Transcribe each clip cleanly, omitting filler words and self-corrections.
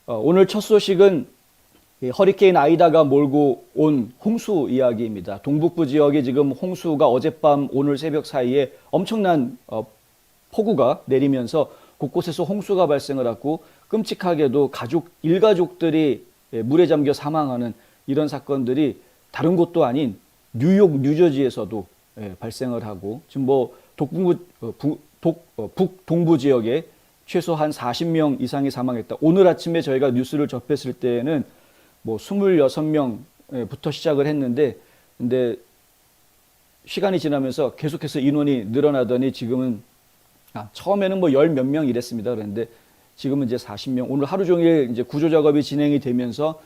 오늘 첫 소식은 이 허리케인 아이다가 몰고 온 홍수 이야기입니다. 동북부 지역에 지금 홍수가 어젯밤 오늘 새벽 사이에 엄청난 폭우가 내리면서 곳곳에서 홍수가 발생을 하고 끔찍하게도 일가족들이 물에 잠겨 사망하는 이런 사건들이 다른 곳도 아닌 뉴욕, 뉴저지에서도 발생을 하고 지금 북동부 지역에 최소 한 40명 이상이 사망했다. 오늘 아침에 저희가 뉴스를 접했을 때에는 26명부터 시작을 했는데, 근데 시간이 지나면서 계속해서 인원이 늘어나더니 지금은, 처음에는 열 몇 명 이랬습니다. 그런데 지금은 이제 40명. 오늘 하루 종일 이제 구조 작업이 진행이 되면서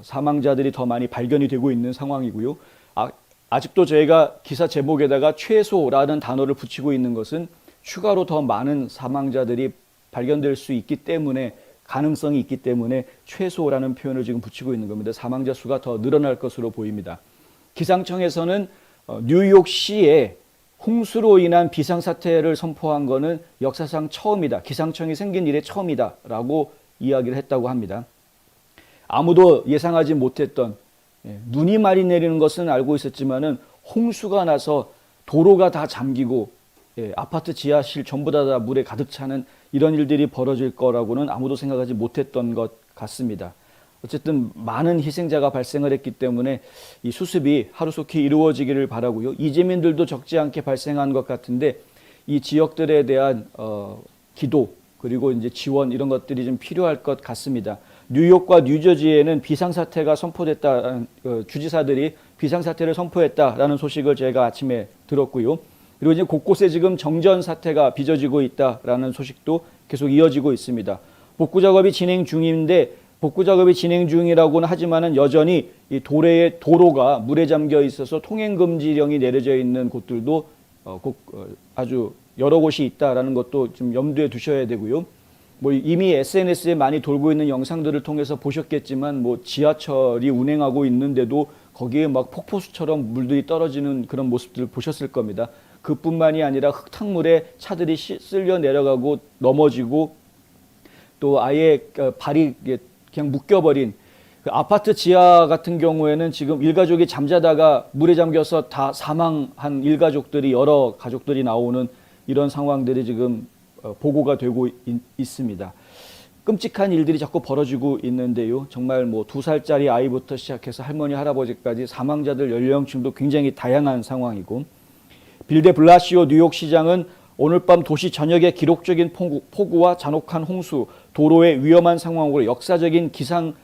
사망자들이 더 많이 발견이 되고 있는 상황이고요. 아직도 저희가 기사 제목에다가 최소라는 단어를 붙이고 있는 것은 추가로 더 많은 사망자들이 발견될 수 있기 때문에, 가능성이 있기 때문에 최소라는 표현을 지금 붙이고 있는 겁니다. 사망자 수가 더 늘어날 것으로 보입니다. 기상청에서는 뉴욕시에 홍수로 인한 비상사태를 선포한 것은 역사상 처음이다. 기상청이 생긴 이래 처음이다라고 이야기를 했다고 합니다. 아무도 예상하지 못했던, 눈이 많이 내리는 것은 알고 있었지만은 홍수가 나서 도로가 다 잠기고 아파트 지하실 전부 다 물에 가득 차는 이런 일들이 벌어질 거라고는 아무도 생각하지 못했던 것 같습니다. 어쨌든 많은 희생자가 발생을 했기 때문에 이 수습이 하루속히 이루어지기를 바라고요. 이재민들도 적지 않게 발생한 것 같은데 이 지역들에 대한 기도 그리고 이제 지원 이런 것들이 좀 필요할 것 같습니다. 뉴욕과 뉴저지에는 비상사태가 선포됐다, 주지사들이 비상사태를 선포했다라는 소식을 제가 아침에 들었고요. 그리고 이제 곳곳에 지금 정전 사태가 빚어지고 있다라는 소식도 계속 이어지고 있습니다. 복구 작업이 진행 중인데 복구 작업이 진행 중이라고는 하지만은 여전히 이 도로가 물에 잠겨 있어서 통행 금지령이 내려져 있는 곳들도 아주 여러 곳이 있다라는 것도 좀 염두에 두셔야 되고요. 이미 SNS에 많이 돌고 있는 영상들을 통해서 보셨겠지만 지하철이 운행하고 있는데도 거기에 막 폭포수처럼 물들이 떨어지는 그런 모습들을 보셨을 겁니다. 그뿐만이 아니라 흙탕물에 차들이 쓸려 내려가고 넘어지고 또 아예 발이 그냥 묶여버린 그 아파트 지하 같은 경우에는 지금 일가족이 잠자다가 물에 잠겨서 다 사망한 일가족들이 여러 가족들이 나오는 이런 상황들이 지금 보고가 되고 있습니다. 끔찍한 일들이 자꾸 벌어지고 있는데요. 정말 2살짜리 아이부터 시작해서 할머니, 할아버지까지 사망자들 연령층도 굉장히 다양한 상황이고 빌데 블라시오 뉴욕시장은 오늘 밤 도시 전역에 기록적인 폭우와 잔혹한 홍수, 도로의 위험한 상황으로 역사적인 기상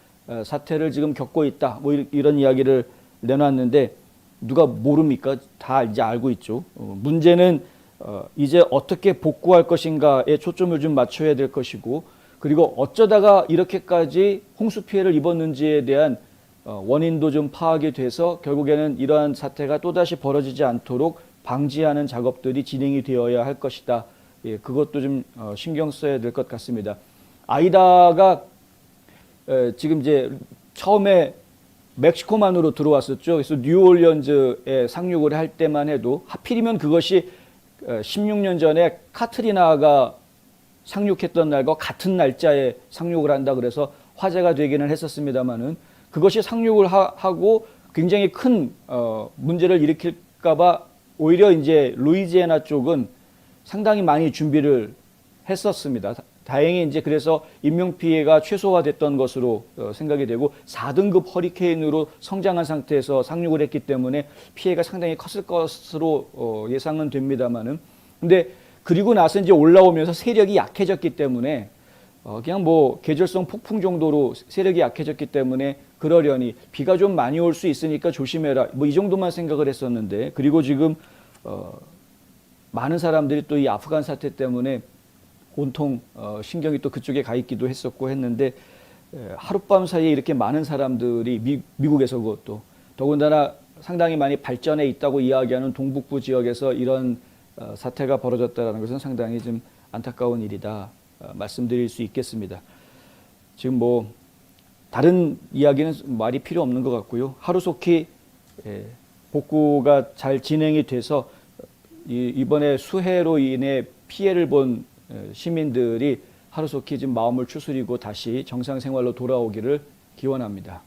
사태를 지금 겪고 있다. 이런 이야기를 내놨는데 누가 모릅니까? 다 이제 알고 있죠. 문제는 이제 어떻게 복구할 것인가에 초점을 좀 맞춰야 될 것이고 그리고 어쩌다가 이렇게까지 홍수 피해를 입었는지에 대한 원인도 좀 파악이 돼서 결국에는 이러한 사태가 또다시 벌어지지 않도록 방지하는 작업들이 진행이 되어야 할 것이다. 그것도 좀 신경 써야 될 것 같습니다. 아이다가 지금 이제 처음에 멕시코만으로 들어왔었죠. 그래서 뉴올리언즈에 상륙을 할 때만 해도 하필이면 그것이 16년 전에 카트리나가 상륙했던 날과 같은 날짜에 상륙을 한다 그래서 화제가 되기는 했었습니다만은 그것이 상륙을 하고 굉장히 큰 문제를 일으킬까봐 오히려 이제 루이지애나 쪽은 상당히 많이 준비를 했었습니다. 다행히 이제 그래서 인명 피해가 최소화됐던 것으로 생각이 되고 4등급 허리케인으로 성장한 상태에서 상륙을 했기 때문에 피해가 상당히 컸을 것으로 예상은 됩니다만은 근데 그리고 나서 이제 올라오면서 세력이 약해졌기 때문에 그냥 계절성 폭풍 정도로 세력이 약해졌기 때문에 그러려니 비가 좀 많이 올 수 있으니까 조심해라. 이 정도만 생각을 했었는데 그리고 지금 많은 사람들이 또 이 아프간 사태 때문에 온통 신경이 또 그쪽에 가 있기도 했었고 했는데 하룻밤 사이에 이렇게 많은 사람들이 미국에서 그것도 더군다나 상당히 많이 발전해 있다고 이야기하는 동북부 지역에서 이런 사태가 벌어졌다는 것은 상당히 좀 안타까운 일이다 말씀드릴 수 있겠습니다. 지금 다른 이야기는 말이 필요 없는 것 같고요. 하루속히 복구가 잘 진행이 돼서 이번에 수해로 인해 피해를 본 시민들이 하루속히 좀 마음을 추스리고 다시 정상 생활로 돌아오기를 기원합니다.